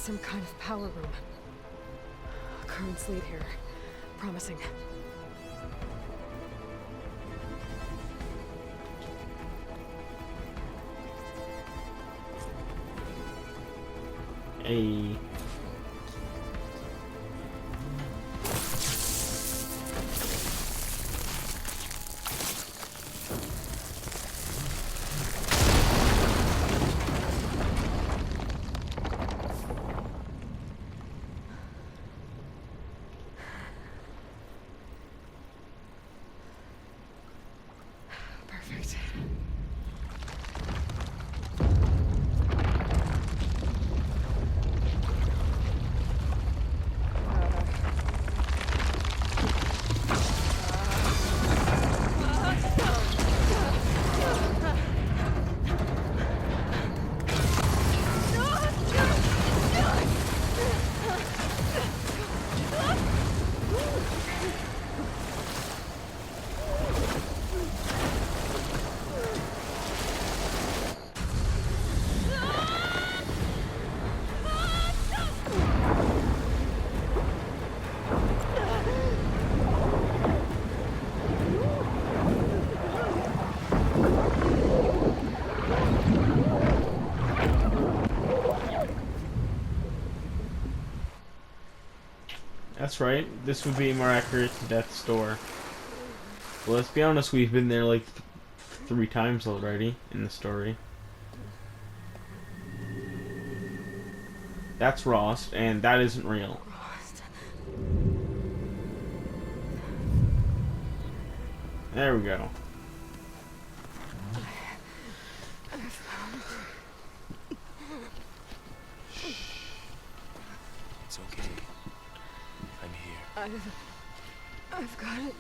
some kind of power room. Currents lead here. Promising. Hey. Perfect. That's right. This would be more accurate to Death's Door. Well, let's be honest, we've been there like 3 times already in the story. That's Rost, and that isn't real. Rost. There we go. It's okay. I'm here. I've got it.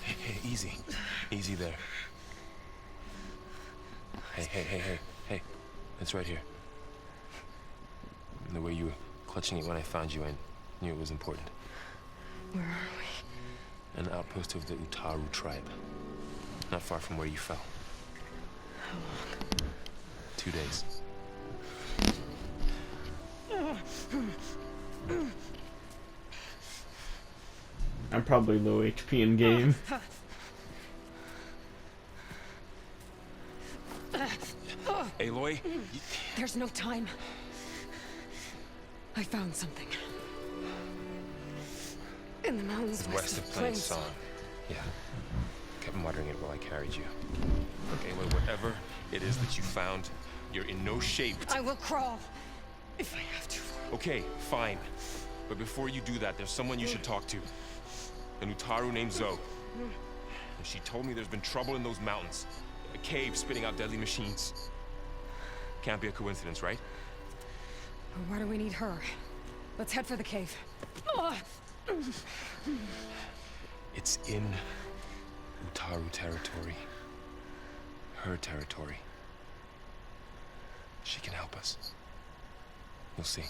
Hey, easy. Easy there. Hey. It's right here. And the way you were clutching it when I found you, I knew it was important. Where are we? An outpost of the Utaru tribe. Not far from where you fell. How long? 2 days. I'm probably low HP in game. Aloy? There's no time. I found something. In the mountains West of Plainsong. Yeah. Kept muttering it while I carried you. Okay, Aloy, whatever it is that you found, you're in no shape. I will crawl. If I have to. Okay, fine. But before you do that, there's someone you should talk to. An Utaru named Zoe. And she told me there's been trouble in those mountains. A cave spitting out deadly machines. Can't be a coincidence, right? Why do we need her? Let's head for the cave. It's in Utaru territory. Her territory. She can help us. You'll see.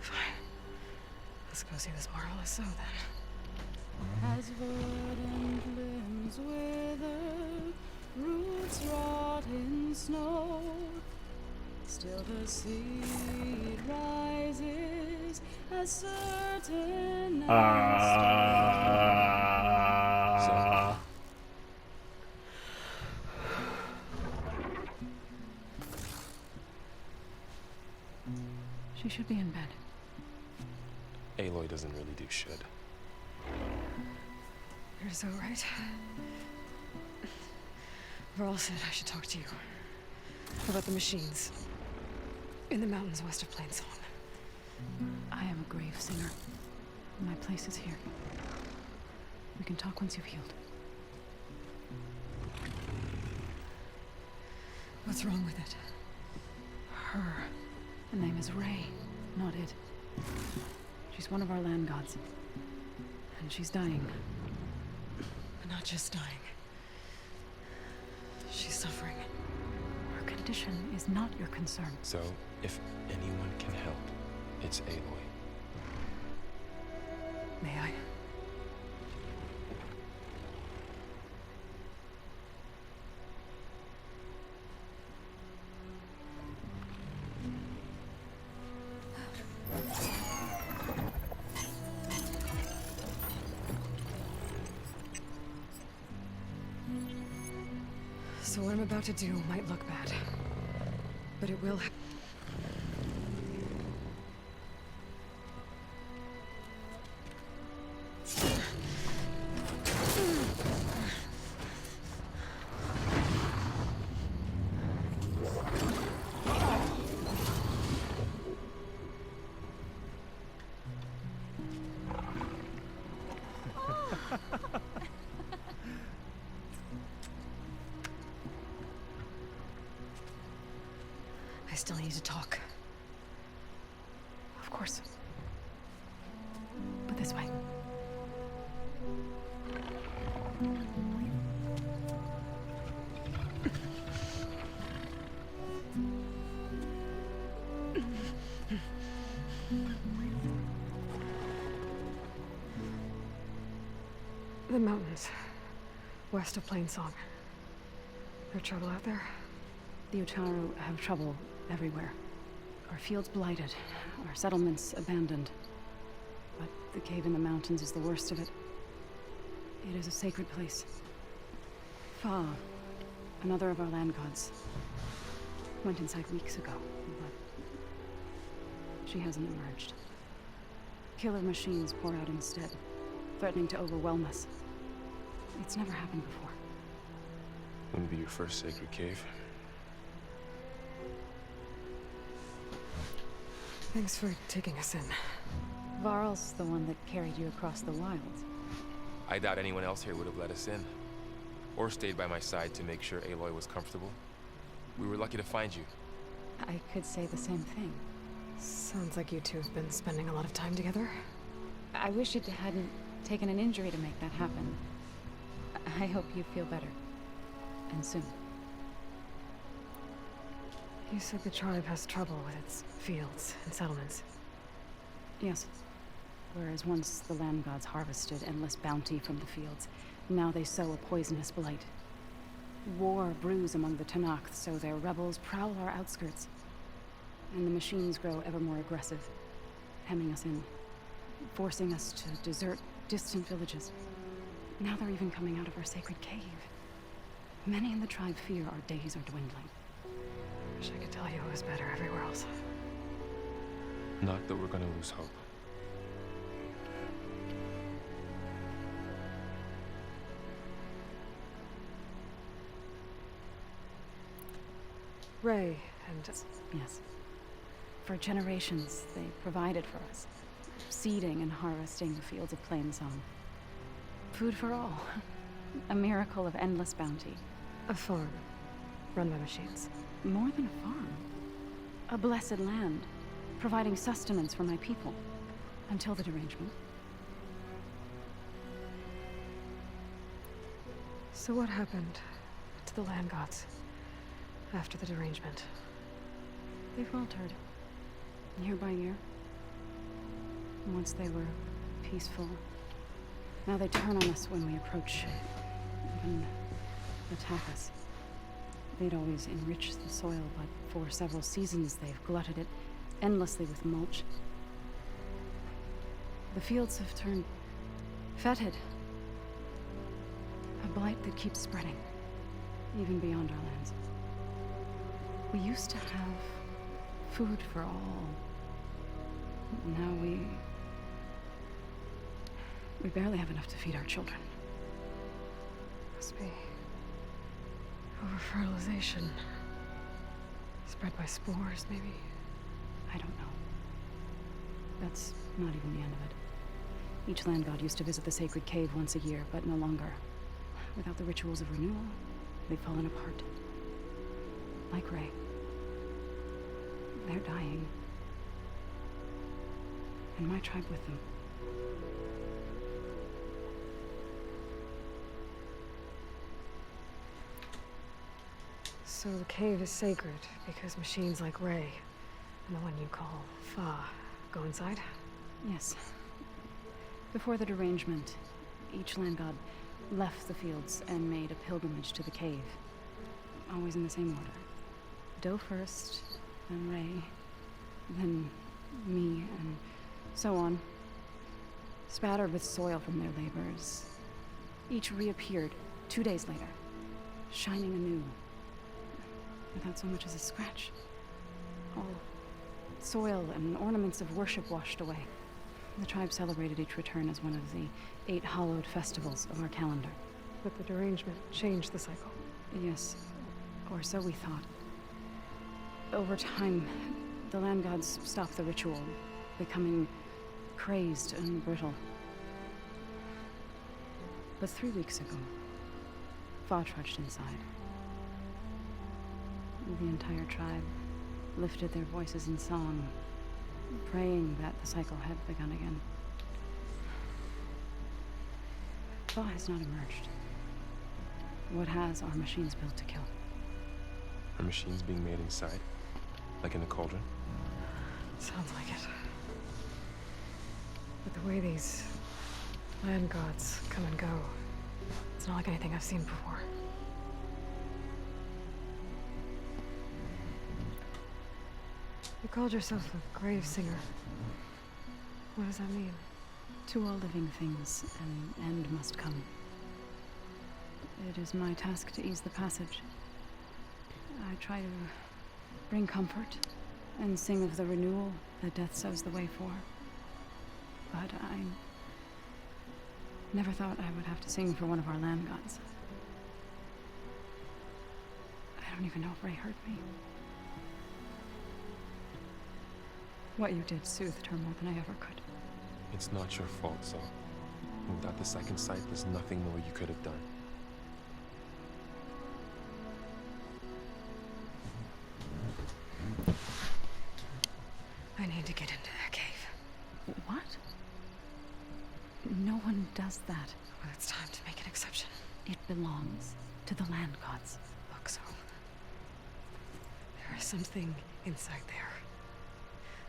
Fine. Let's go see this marvelous Zoe then. As verdant limbs wither, roots rot in snow, still the seed rises as certain as She should be in bed. Aloy doesn't really do should. You're so right. Varl said I should talk to you. About the machines. In the mountains west of Plainsong. I am a grave singer. My place is here. We can talk once you've healed. What's wrong with it? Her. The name is Ray, not it. She's one of our land gods. And she's dying. But not just dying. She's suffering. Her condition is not your concern. So, if anyone can help, it's Aloy. So what I'm about to do might look bad. But it will. I still need to talk. Of course. But this way. The mountains. West of Plainsong. There trouble out there? The Utaru have trouble everywhere. Our fields blighted, our settlements abandoned. But the cave in the mountains is the worst of it. It is a sacred place. Fa, another of our land gods, went inside weeks ago, but she hasn't emerged. Killer machines pour out instead, threatening to overwhelm us. It's never happened before. Wouldn't be your first sacred cave. Thanks for taking us in. Varl's the one that carried you across the wilds. I doubt anyone else here would have let us in. Or stayed by my side to make sure Aloy was comfortable. We were lucky to find you. I could say the same thing. Sounds like you two have been spending a lot of time together. I wish it hadn't taken an injury to make that happen. I hope you feel better. And soon. You said the tribe has trouble with its fields and settlements. Yes. Whereas once the land gods harvested endless bounty from the fields, now they sow a poisonous blight. War brews among the Tenakth, so their rebels prowl our outskirts. And the machines grow ever more aggressive, hemming us in, forcing us to desert distant villages. Now they're even coming out of our sacred cave. Many in the tribe fear our days are dwindling. Wish I could tell you it was better everywhere else. Not that we're gonna lose hope. Ray and... Yes. For generations, they provided for us, seeding and harvesting the fields of Plainsong. Food for all. A miracle of endless bounty. a farm, run by machines. More than a farm. A blessed land, providing sustenance for my people. Until the derangement. So what happened to the land gods after the derangement? They faltered, year by year. Once they were peaceful. Now they turn on us when we approach, even attack us. They'd always enriched the soil, but for several seasons they've glutted it endlessly with mulch. The fields have turned fetid. A blight that keeps spreading, even beyond our lands. We used to have food for all. Now we barely have enough to feed our children. Must be over-fertilization. Spread by spores, maybe? I don't know. That's not even the end of it. Each land god used to visit the sacred cave once a year, but no longer. Without the rituals of renewal, they've fallen apart. Like Ray. They're dying. And my tribe with them. So the cave is sacred because machines like Ray, and the one you call Fa, go inside? Yes. Before the derangement, each land god left the fields and made a pilgrimage to the cave. Always in the same order. Do first, then Ray, then me, and so on. Spattered with soil from their labors. Each reappeared 2 days later, shining anew, without so much as a scratch. All soil and ornaments of worship washed away. The tribe celebrated each return as one of the 8 hallowed festivals of our calendar. But the derangement changed the cycle. Yes, or so we thought. Over time, the land gods stopped the ritual, becoming crazed and brittle. But 3 weeks ago, Fa trudged inside. The entire tribe lifted their voices in song, praying that the cycle had begun again. Fa has not emerged. What has are machines built to kill. Are machines being made inside? Like in the cauldron? Sounds like it. But the way these land gods come and go, it's not like anything I've seen before. You called yourself a grave singer. What does that mean? To all living things, an end must come. It is my task to ease the passage. I try to bring comfort and sing of the renewal that death sows the way for. But I never thought I would have to sing for one of our land gods. I don't even know if Ray heard me. What you did soothed her more than I ever could. It's not your fault, Zoe. Without the second sight, there's nothing more you could have done. I need to get into that cave. What? No one does that. Well, it's time to make an exception. It belongs to the land gods. Look, so there is something inside there.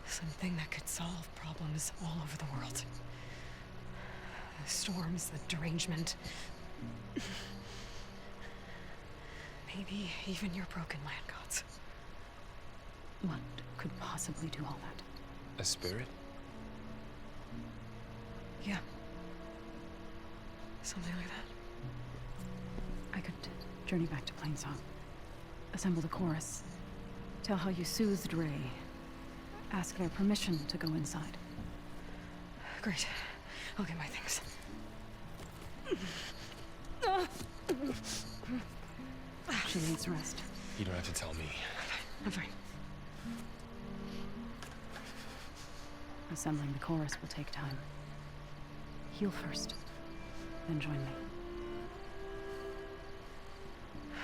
Something that could solve problems all over the world. The storms, the derangement. Maybe even your broken land gods. What could possibly do all that? A spirit? Yeah. Something like that. I could journey back to Plainsong, assemble the chorus, tell how you soothed Ray, ask their permission to go inside. Great. I'll get my things. She needs rest. You don't have to tell me. I'm fine. Assembling the chorus will take time. Heal first, then join me.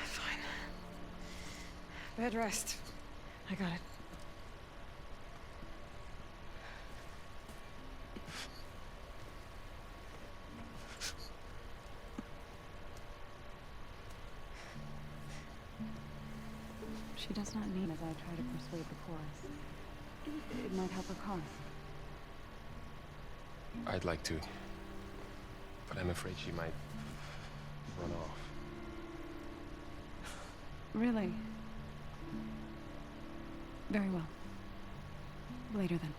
Fine. Bed rest. I got it. She does not need as I try to persuade the chorus. It might help her cause. I'd like to. But I'm afraid she might run off. Really? Very well. Later then.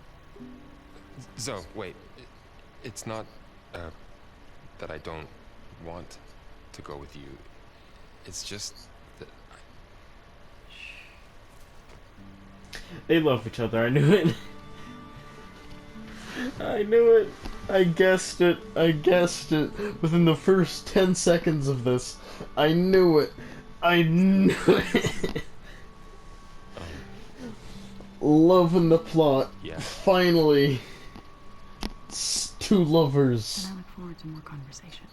Zoe, wait. It's not, that I don't want to go with you. It's just that They love each other, I knew it. I knew it. I guessed it. I guessed it. Within the first 10 seconds of this, I knew it. I knew it. Loving the plot. Yeah. Finally. Two lovers. And I look forward to more conversation.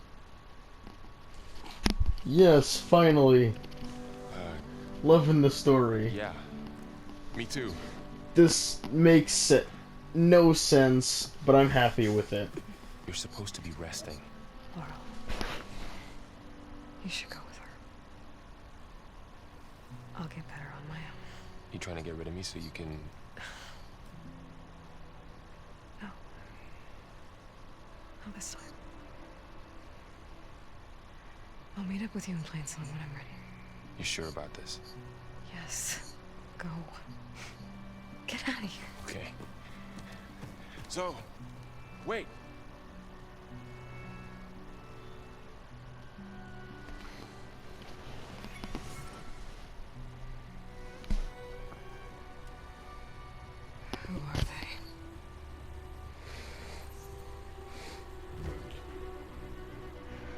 Yes, finally. Loving the story. Yeah. Me too. This makes no sense, but I'm happy with it. You're supposed to be resting. Laurel. You should go with her. I'll get better on my own. You trying to get rid of me so you can... No. Not this time. I'll meet up with you in Plainsong when I'm ready. You sure about this? Yes. Go. Get out of here. Okay. So, wait.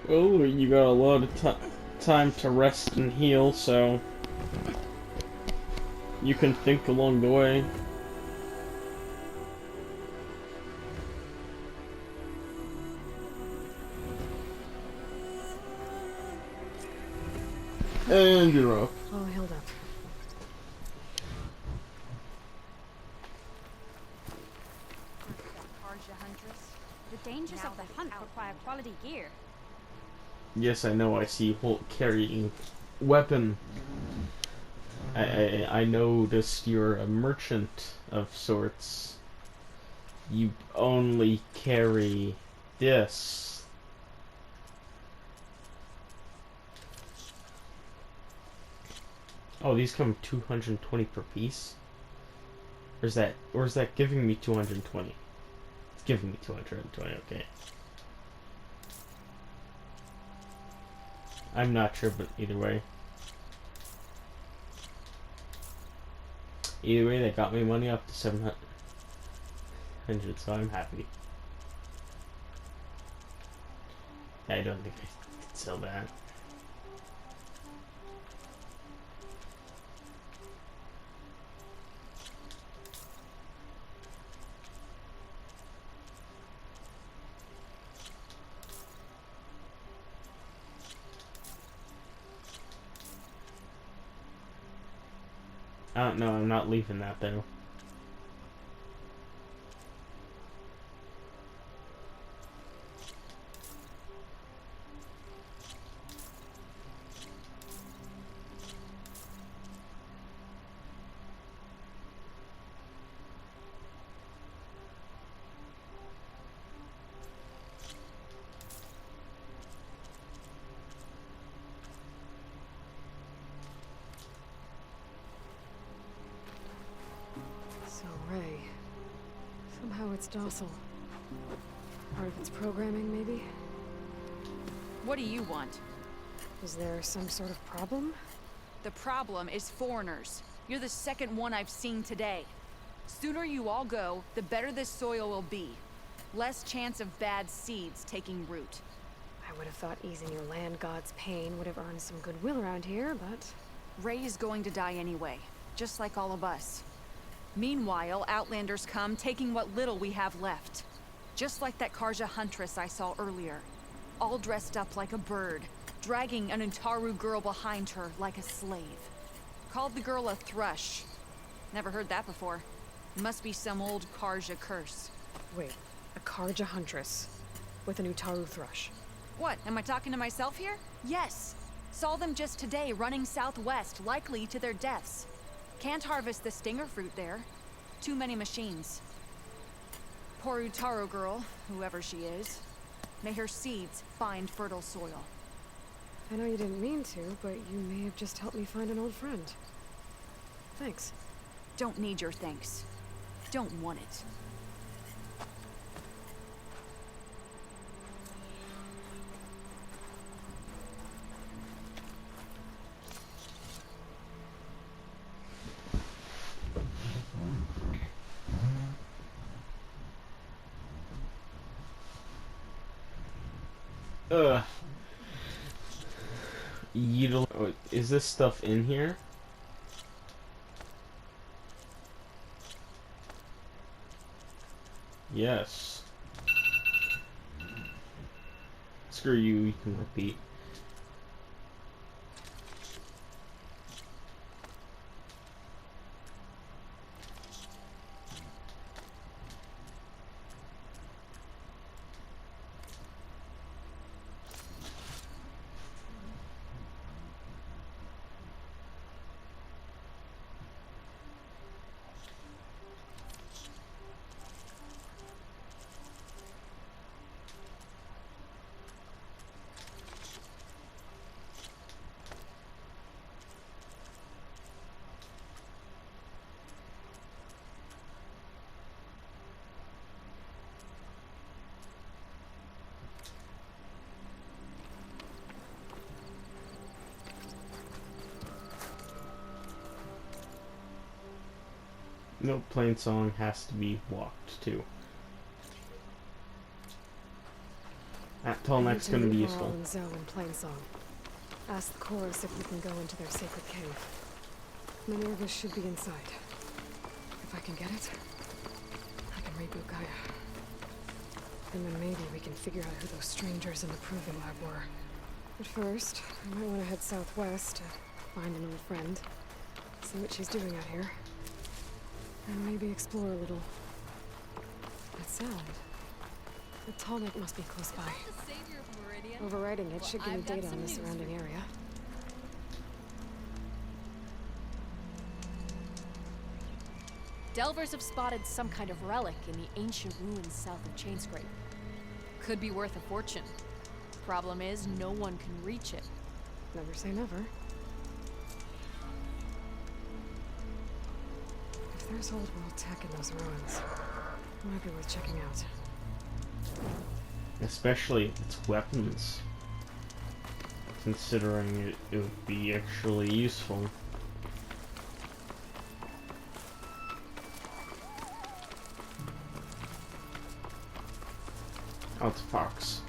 Well, you got a lot of time to rest and heal, so you can think along the way. And you're up. All healed up. Karja Huntress. The dangers of the hunt require quality gear. Yes, I know. I see Holt carrying weapon. I noticed you're a merchant of sorts. You only carry this. Oh, these come 220 per piece? Or is that giving me 220? It's giving me 220, okay. I'm not sure, but either way. Either way, they got me money up to 700, so I'm happy. I don't think I could sell that. I don't know, I'm not leaving that though. So, Ray. Somehow it's docile. Part of its programming, maybe? What do you want? Is there some sort of problem? The problem is foreigners. You're the second one I've seen today. Sooner you all go, the better this soil will be. Less chance of bad seeds taking root. I would have thought easing your land god's pain would have earned some goodwill around here, but... Ray is going to die anyway, just like all of us. Meanwhile, Outlanders come, taking what little we have left. Just like that Karja Huntress I saw earlier. All dressed up like a bird, dragging an Utaru girl behind her like a slave. Called the girl a thrush. Never heard that before. Must be some old Karja curse. Wait, a Karja Huntress with an Utaru thrush. What, am I talking to myself here? Yes. Saw them just today running southwest, likely to their deaths. Can't harvest the stinger fruit there. Too many machines. Poor Utaru girl, whoever she is. May her seeds find fertile soil. I know you didn't mean to, but you may have just helped me find an old friend. Thanks. Don't need your thanks. Don't want it. Ugh. Is this stuff in here? Yes. Screw you can repeat. No, plain song has to be walked too. That Tallneck's gonna be useful. And Zoe in Plainsong. Ask the chorus if we can go into their sacred cave. Minerva should be inside. If I can get it, I can reboot Gaia. And then maybe we can figure out who those strangers in the Proving Lab were. But first, I might want to head southwest to find an old friend. See what she's doing out here. And maybe explore a little. That sound. The Tallneck must be close by. Overriding it should give me data on the surrounding area. Delvers have spotted some kind of relic in the ancient ruins south of Chainscrape. Could be worth a fortune. Problem is, no one can reach it. Never say never. If there's old world tech in those ruins, it might be worth checking out. Especially its weapons. Considering it would be actually useful. Oh, it's a fox.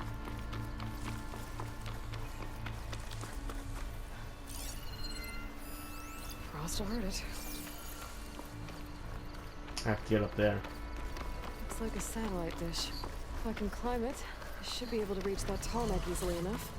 Frost will hurt it. I have to get up there. Looks like a satellite dish. If I can climb it, I should be able to reach that Tallneck easily enough.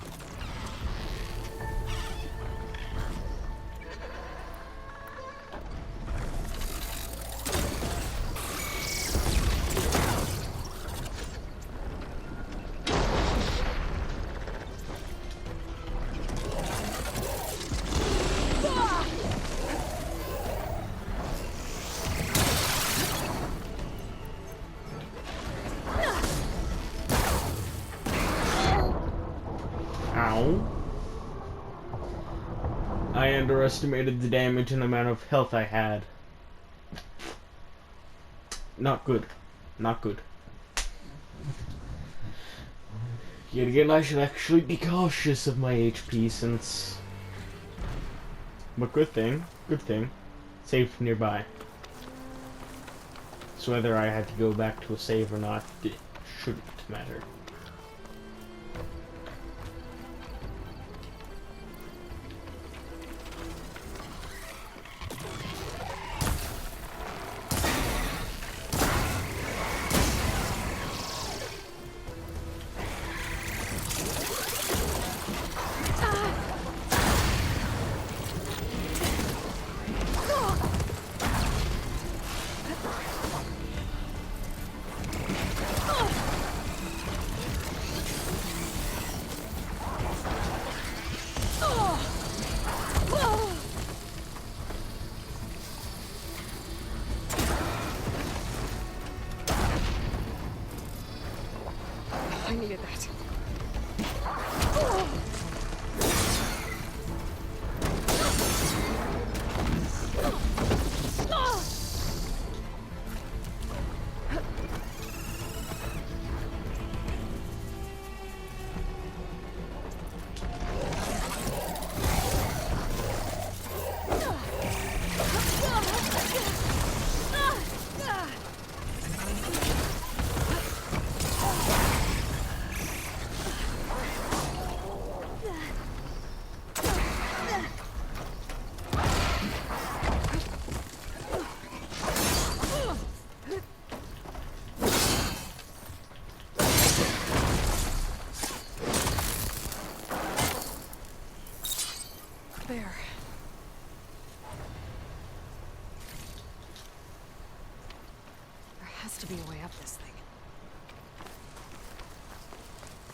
Ow. I underestimated the damage and the amount of health I had. Not good. Not good. Yet again, I should actually be cautious of my HP since... But good thing. Good thing. Safe nearby. So whether I had to go back to a save or not, it shouldn't matter. I needed that. There. There has to be a way up this thing.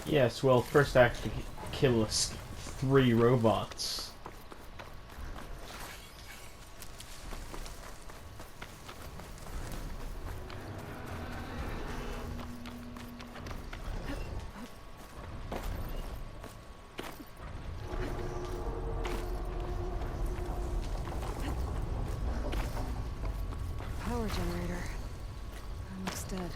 Yes, well, first I have to kill 3 robots. Power generator. Almost dead.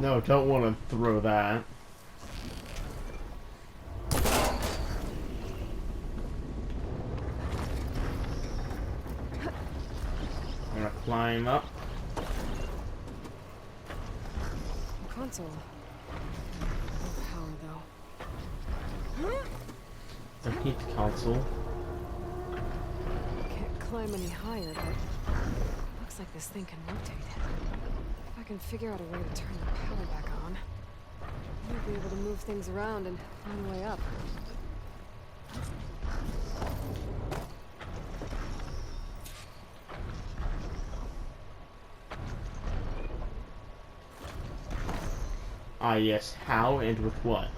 No, don't want to throw that. I'm gonna climb up. Console. No power though. Don't need the console. Can't climb any higher, but looks like this thing can rotate. If I can figure out a way to turn the power back on, I might be able to move things around and find a way up. Ah, yes. How and with what?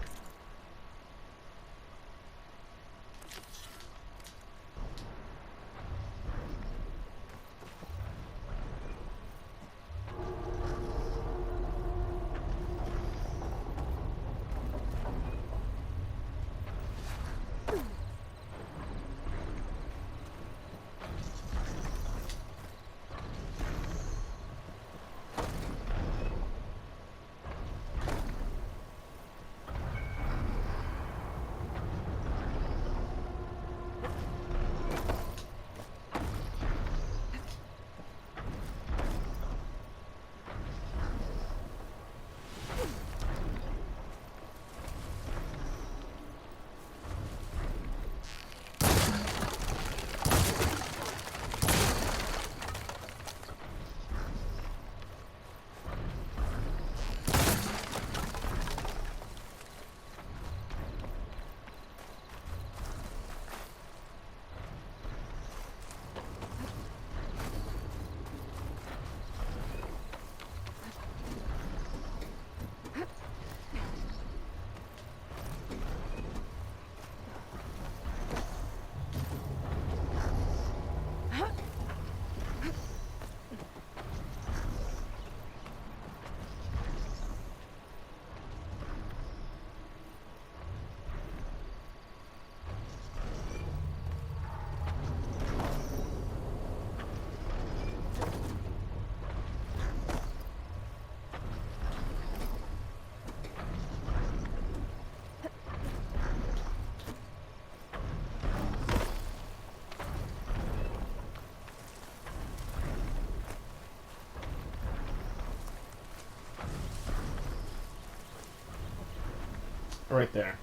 Right there.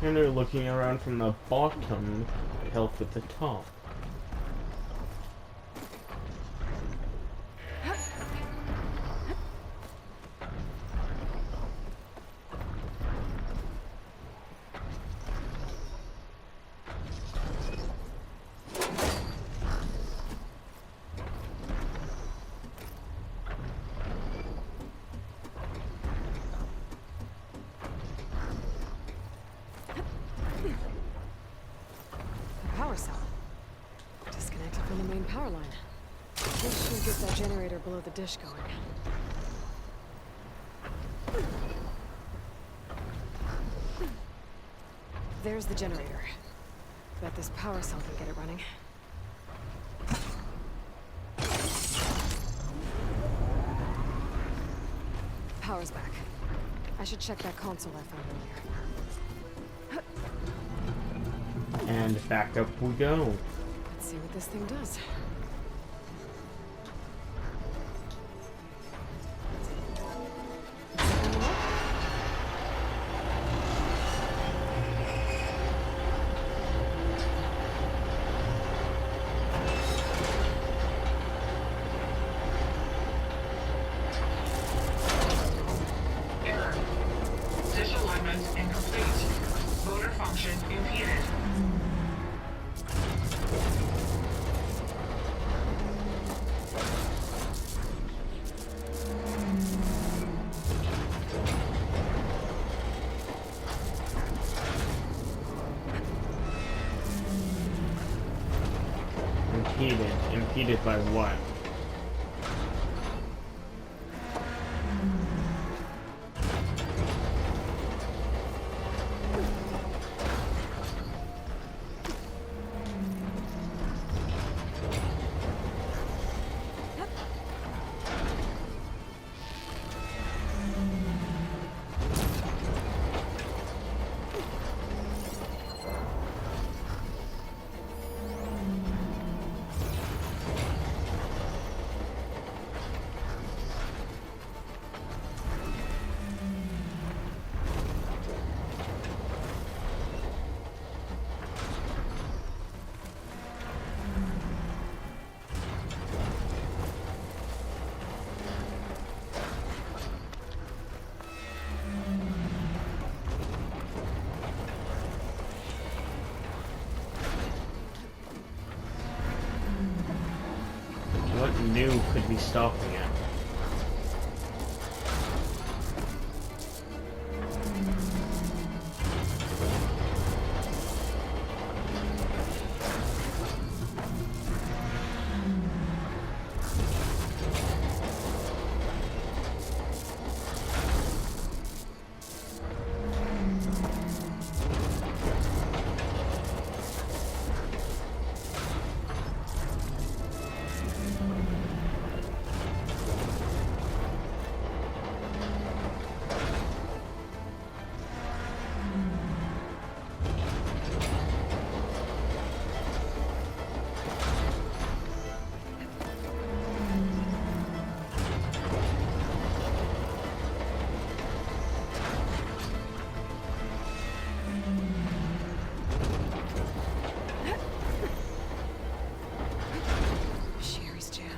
And they're looking around from the bottom to help with the top. Power cell. Disconnected from the main power line. This should get that generator below the dish going. There's the generator. Bet this power cell can get it running. Power's back. I should check that console I found earlier. And back up we go. Let's see what this thing does. Error. Dish alignment incomplete. Motor function impeded. Impeded. Impeded by what? new could be stopping it. Sherry's jammed.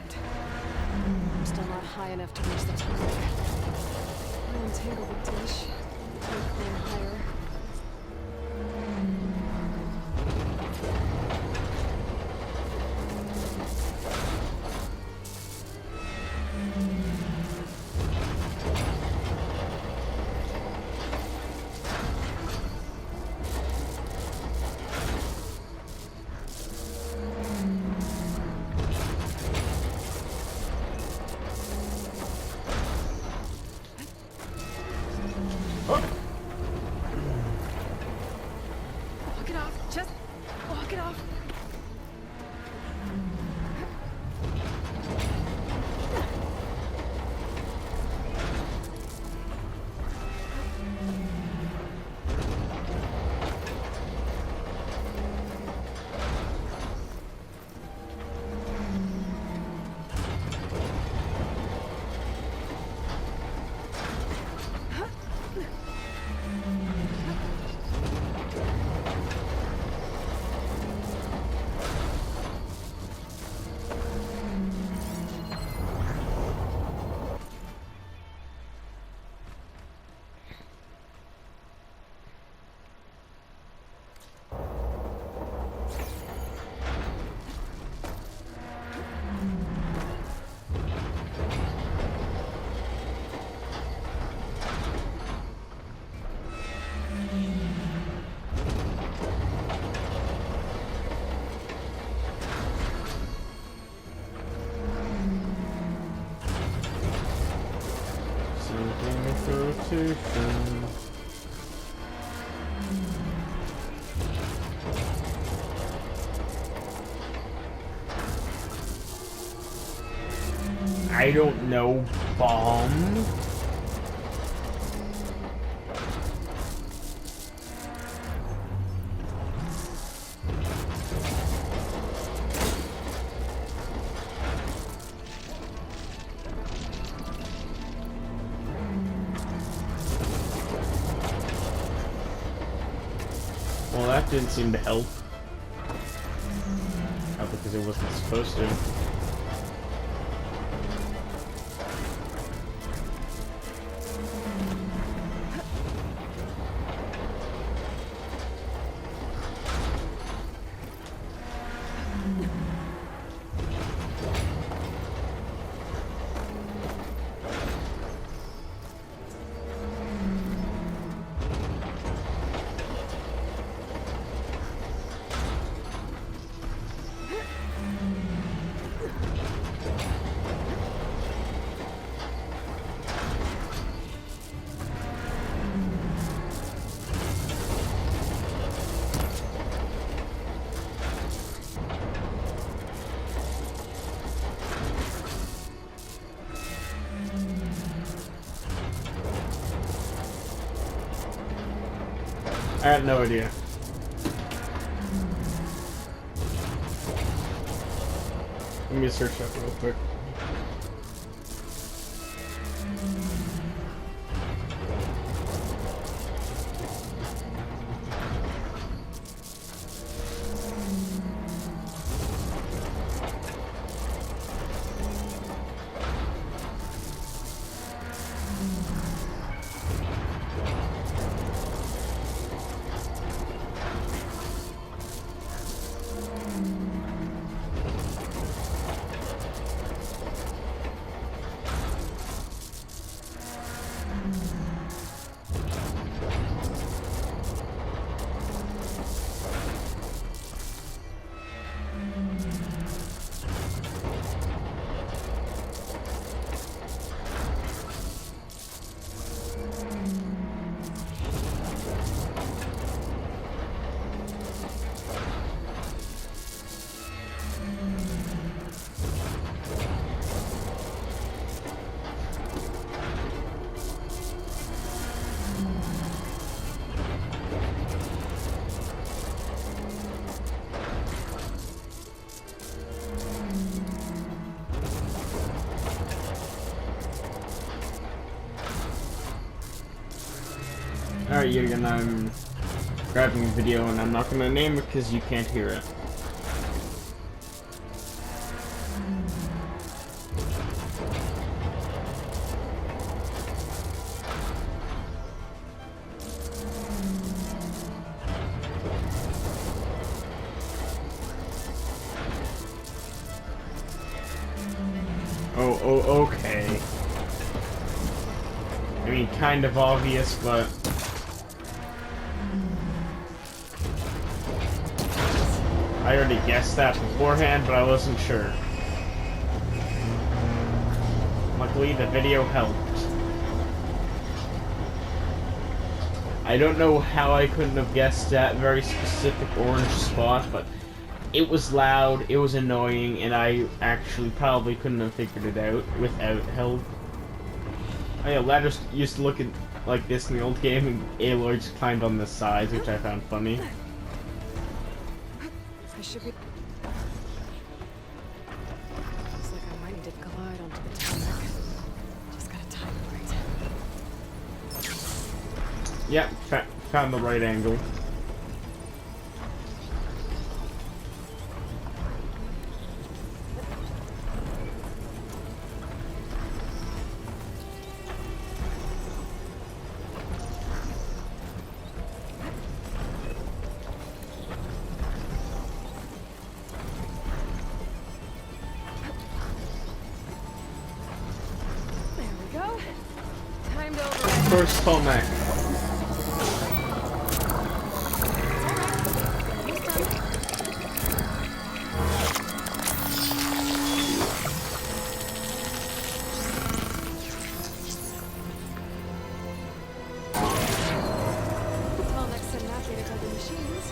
I'm still not high enough to reach the top. I'll untangle the dish. Can't climb higher. Walk it off. Just walk it off. Sinking rotation. I don't know, bomb. Well, that didn't seem to help. Not because it wasn't supposed to. I have no idea. Let me search that real quick. Alright, Jürgen, I'm grabbing a video and I'm not gonna name it because you can't hear it. Oh, okay. I mean, kind of obvious, but... I already guessed that beforehand, but I wasn't sure. Luckily, the video helped. I don't know how I couldn't have guessed that very specific orange spot, but it was loud, it was annoying, and I actually probably couldn't have figured it out without help. Oh yeah, ladders used to look at like this in the old game, and Aloy just climbed on the sides, which I found funny. I should be... Looks like I might need to glide onto the tarmac. Just gotta time it right. Yep, found the right angle. First tarmac. Tarmacs are navigated by the machines.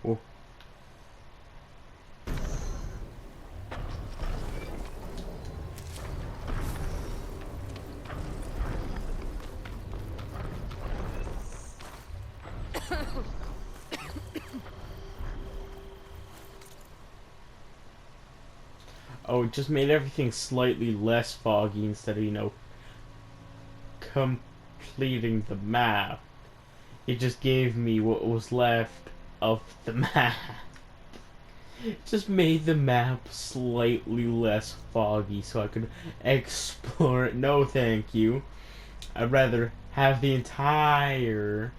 Oh. Oh, it just made everything slightly less foggy instead of, you know, completing the map. It just gave me what was left of the map. It just made the map slightly less foggy so I could explore it. No, thank you. I'd rather have the entire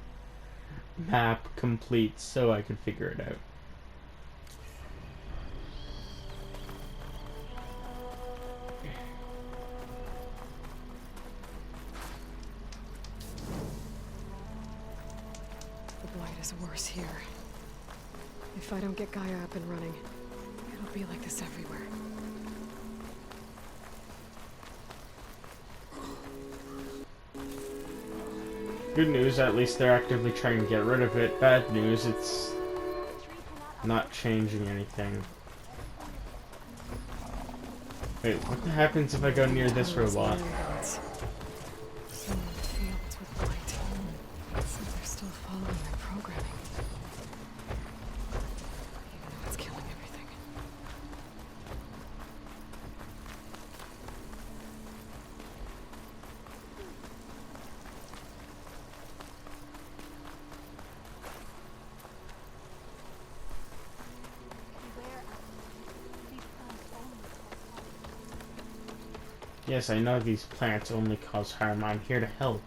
map complete so I could figure it out. The blight is worse here. If I don't get Gaia up and running, it'll be like this everywhere. Good news, at least they're actively trying to get rid of it. Bad news, it's not changing anything. Wait, what happens if I go near this robot? Fields with blight. So they're still following their programming. Even though it's killing everything. Yes, I know these plants only cause harm. I'm here to help.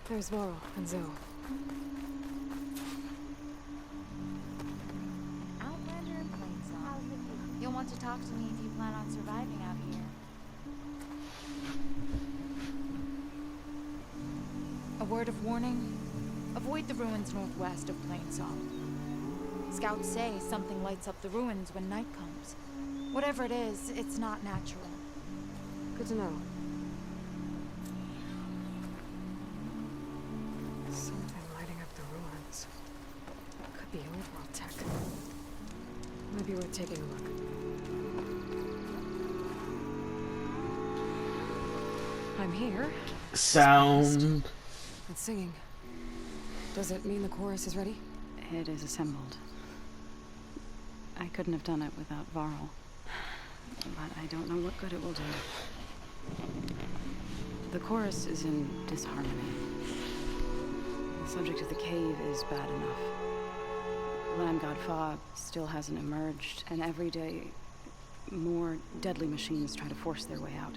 There's Varl and Zoe. Outlander in Plainsong. You'll want to talk to me if you plan on surviving out here. A word of warning: avoid the ruins northwest of Plainsong. Scouts say something lights up the ruins when night comes. Whatever it is, it's not natural. Good to know. Something lighting up the ruins. Could be overworld tech. Might be worth taking a look. I'm here. Sound It's singing. Does it mean the chorus is ready? It is assembled. I couldn't have done it without Varl. But I don't know what good it will do. The chorus is in disharmony. The subject of the cave is bad enough. Lamb God Fog still hasn't emerged, and every day more deadly machines try to force their way out,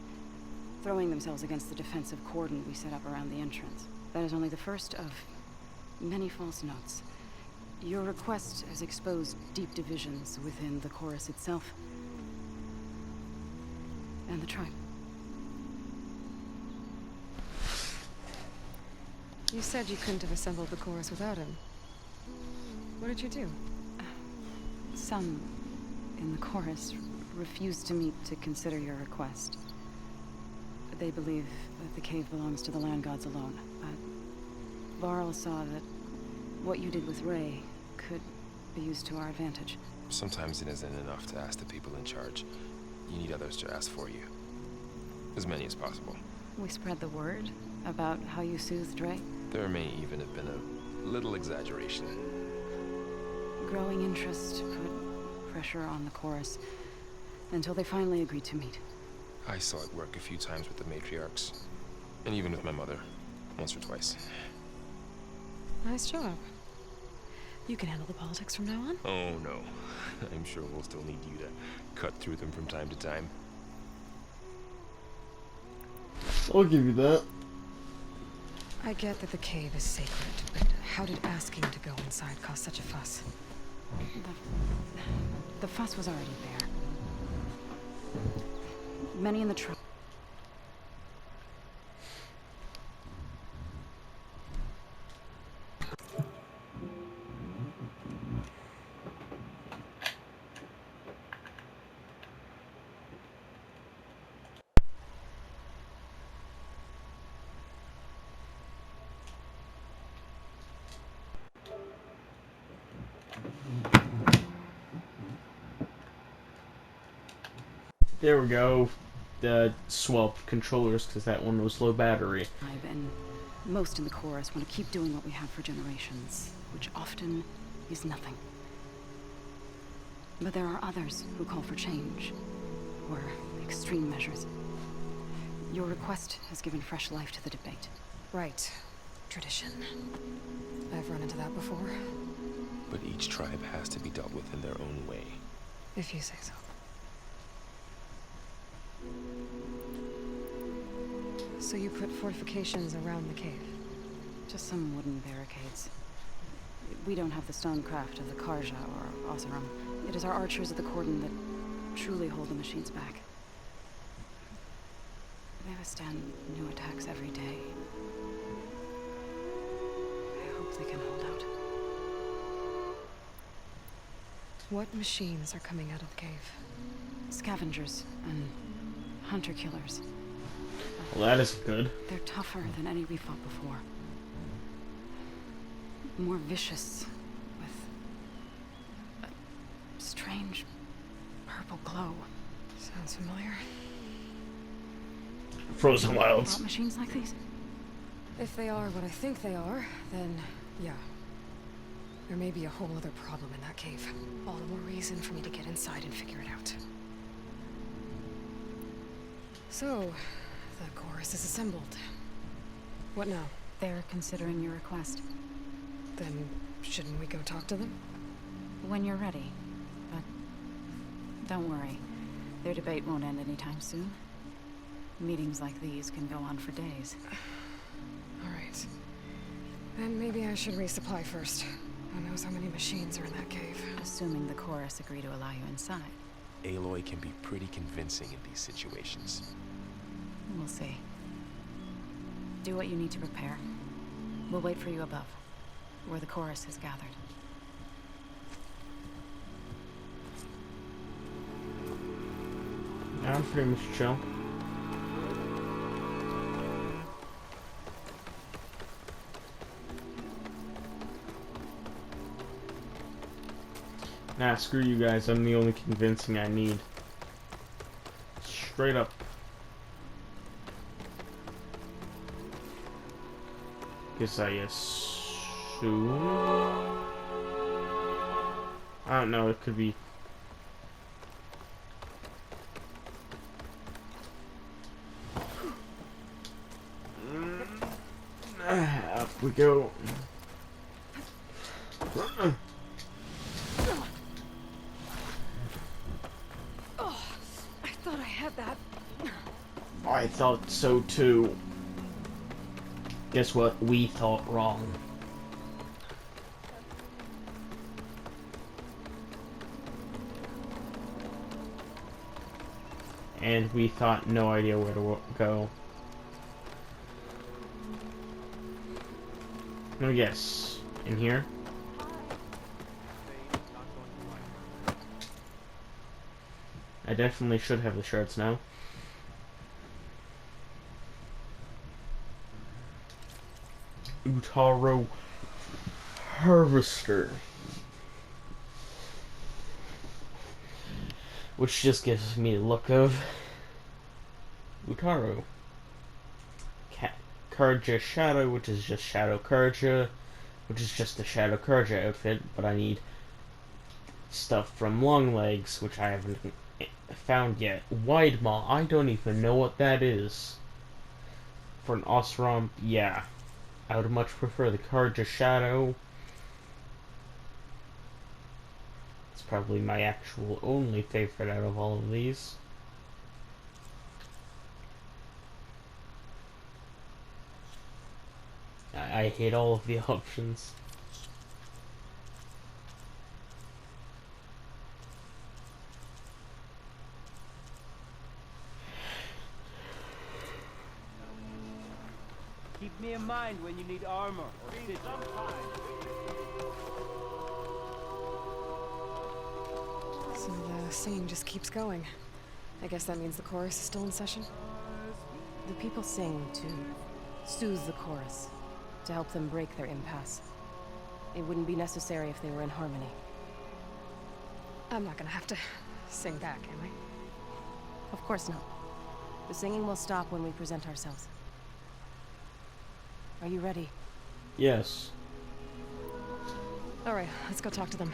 throwing themselves against the defensive cordon we set up around the entrance. That is only the first of many false notes. Your request has exposed deep divisions within the chorus itself and the tribe. You said you couldn't have assembled the chorus without him. What did you do? Some in the chorus refused to meet to consider your request. They believe that the cave belongs to the land gods alone, but Varl saw that what you did with Ray could be used to our advantage. Sometimes it isn't enough to ask the people in charge. You need others to ask for you. As many as possible. We spread the word about how you soothed Ray. There may even have been a little exaggeration. Growing interest put pressure on the chorus until they finally agreed to meet. I saw it work a few times with the matriarchs. And even with my mother. Once or twice. Nice job. You can handle the politics from now on? Oh no. I'm sure we'll still need you to cut through them from time to time. I'll give you that. I get that the cave is sacred, but how did asking to go inside cause such a fuss? The fuss was already there. Many in the tribe. There we go. Swap controllers because that one was low battery. And most in the chorus want to keep doing what we have for generations, which often is nothing. But there are others who call for change, or extreme measures. Your request has given fresh life to the debate. Right. Tradition. I've run into that before. But each tribe has to be dealt with in their own way. If you say so. So you put fortifications around the cave? Just some wooden barricades. We don't have the stonecraft of the Karja or Oseram. It is our archers of the cordon that truly hold the machines back. They withstand new attacks every day. I hope they can hold out. What machines are coming out of the cave? Scavengers and hunter-killers. Well, that is good. They're tougher than any we fought before. More vicious, with a strange purple glow. Sounds familiar. Frozen Wilds. Bought machines like these? If they are what I think they are, then yeah. There may be a whole other problem in that cave. All the more reason for me to get inside and figure it out. So, the chorus is assembled. What now? They're considering your request. Then, shouldn't we go talk to them? When you're ready. But don't worry. Their debate won't end anytime soon. Meetings like these can go on for days. Alright. Then maybe I should resupply first. Who knows how many machines are in that cave? Assuming the chorus agree to allow you inside. Aloy can be pretty convincing in these situations. We'll see. Do what you need to prepare. We'll wait for you above, where the chorus is gathered. I'm pretty much chill. Nah, screw you guys. I'm the only convincing I need. Straight up. Because I assume... I don't know, it could be... Up we go. Oh, I thought I had that. I thought so too. Guess what? We thought wrong. And we thought no idea where to go. Let me guess. In here? I definitely should have the shards now. Utaro Harvester. Which just gives me the look of Utaro. Karja Shadow, which is just Shadow Karja, which is just the Shadow Karja outfit, but I need stuff from Longlegs, which I haven't found yet. Wide Maw, I don't even know what that is. For an Osram, yeah. I would much prefer the Karja Shadow. It's probably my actual only favorite out of all of these. I hate all of the options. Keep me in mind when you need armor or stitches. So the singing just keeps going. I guess that means the chorus is still in session? The people sing to soothe the chorus, to help them break their impasse. It wouldn't be necessary if they were in harmony. I'm not gonna have to sing back, am I? Of course not. The singing will stop when we present ourselves. Are you ready? Yes. Alright, let's go talk to them.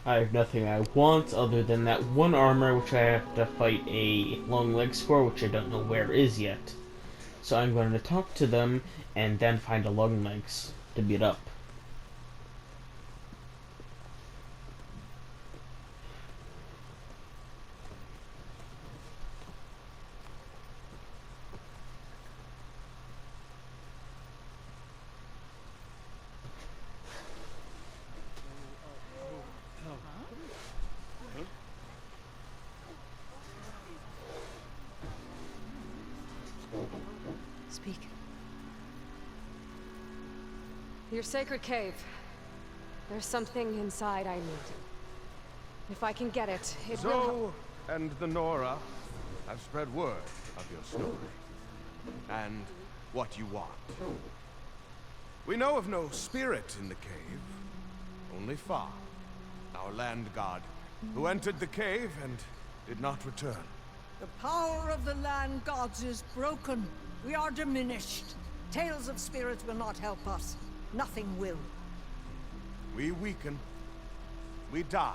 I have nothing I want other than that one armor which I have to fight a Longlegs for, which I don't know where is yet. So I'm going to talk to them and then find a Longlegs to beat up. Speak. Your sacred cave. There's something inside I need. If I can get it, it will... Zoe and the Nora have spread word of your story. And what you want. We know of no spirit in the cave. Only Fa, our land god, who entered the cave and did not return. The power of the land gods is broken. We are diminished. Tales of spirits will not help us. Nothing will. We weaken. We die.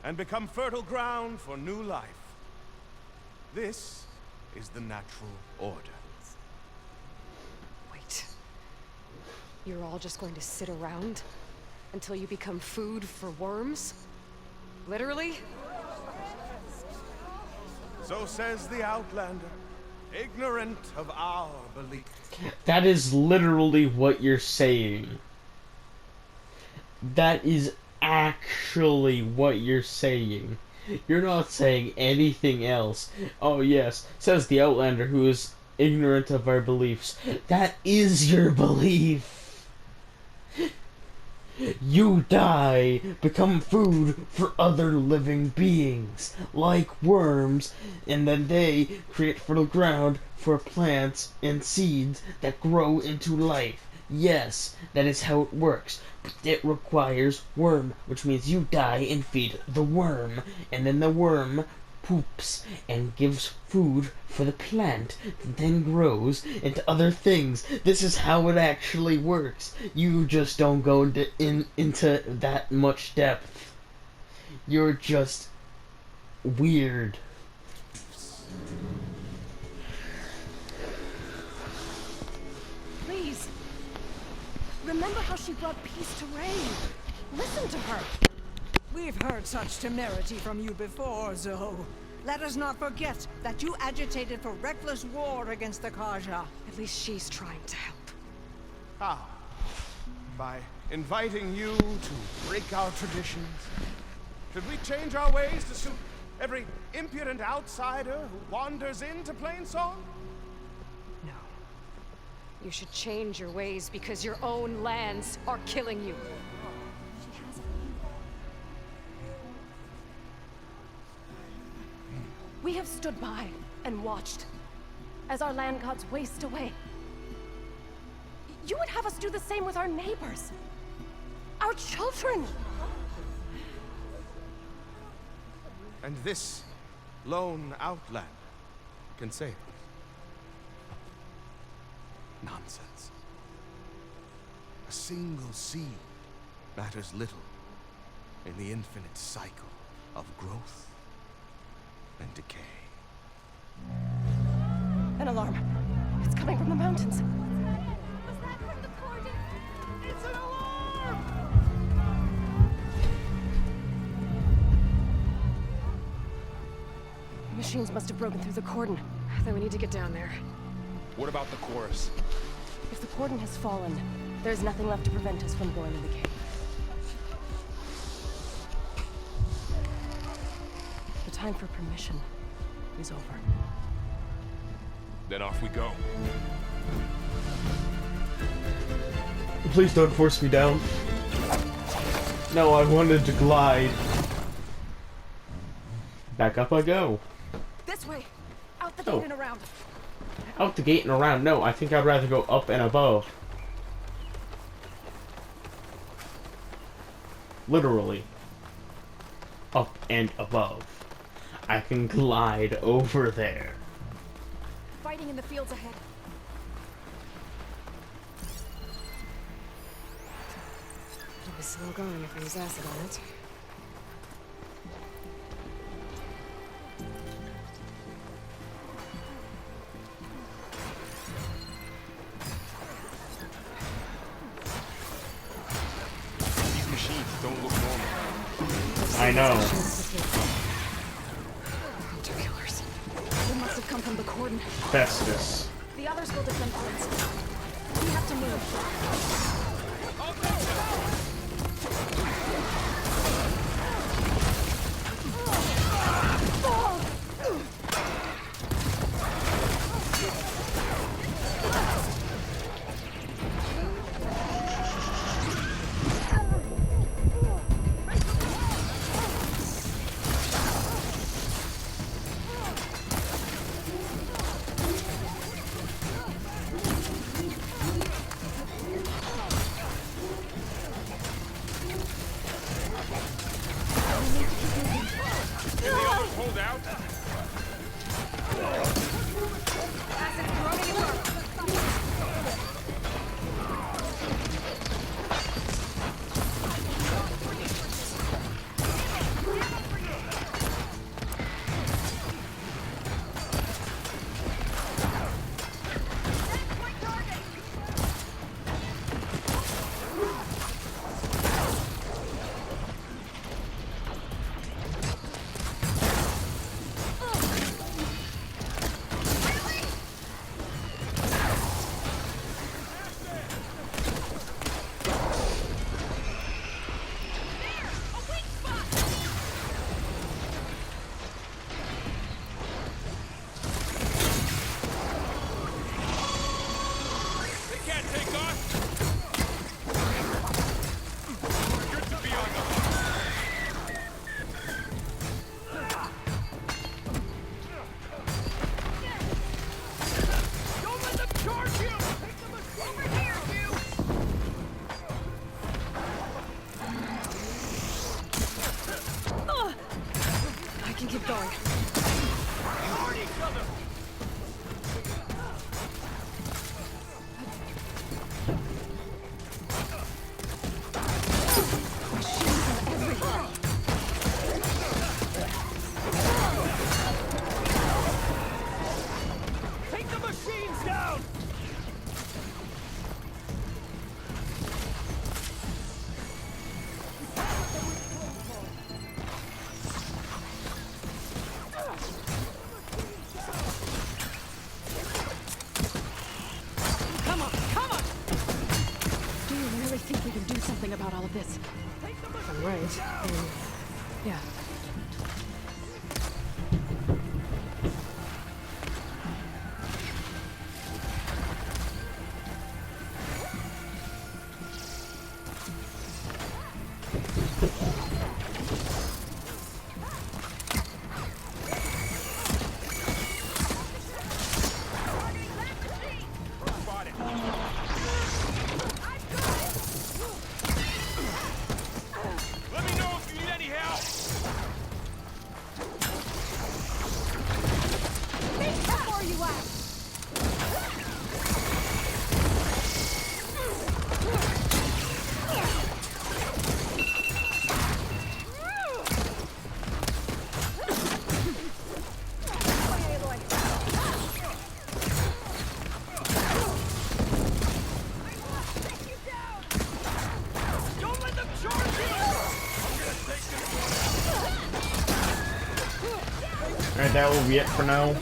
And become fertile ground for new life. This is the natural order. Wait. You're all just going to sit around until you become food for worms? Literally? So says the Outlander, ignorant of our belief. That is literally what you're saying. That is actually what you're saying. You're not saying anything else. Oh yes, says the Outlander who is ignorant of our beliefs. That is your belief. You die, become food for other living beings, like worms, and then they create fertile ground for plants and seeds that grow into life. Yes, that is how it works. But it requires worm, which means you die and feed the worm, and then the worm poops and gives food for the plant that then grows into other things. This is how it actually works. You just don't go into that much depth. You're just weird. Please. Remember how she brought peace to Rain. Listen to her. We've heard such temerity from you before, Zoe. Let us not forget that you agitated for reckless war against the Karja. At least she's trying to help. How? By inviting you to break our traditions? Should we change our ways to suit every impudent outsider who wanders into Plainsong? No. You should change your ways because your own lands are killing you. We have stood by and watched as our land gods waste away. You would have us do the same with our neighbors, our children. And this lone outlander can save us. Nonsense. A single seed matters little in the infinite cycle of growth and decay. An alarm. It's coming from the mountains. It's an alarm! The machines must have broken through the cordon. Then we need to get down there. What about the chorus? If the cordon has fallen, there's nothing left to prevent us from going in the cave. The time for permission is over. Then off we go. Please don't force me down. No, I wanted to glide. Back up I go. This way! Out the gate and around! Out the gate and around. No, I think I'd rather go up and above. Literally. Up and above. I can glide over there. Fighting in the fields ahead. It'll be slow going if there's acid on it. These machines don't look normal. I know. Hunter killers. They must have come from the cordon. Festus. The others will defend us. We have to move. of this. If I'm right, then... yeah. Let me know if you need any help! Think before you act! Don't let them charge you! Alright, that will be it for now.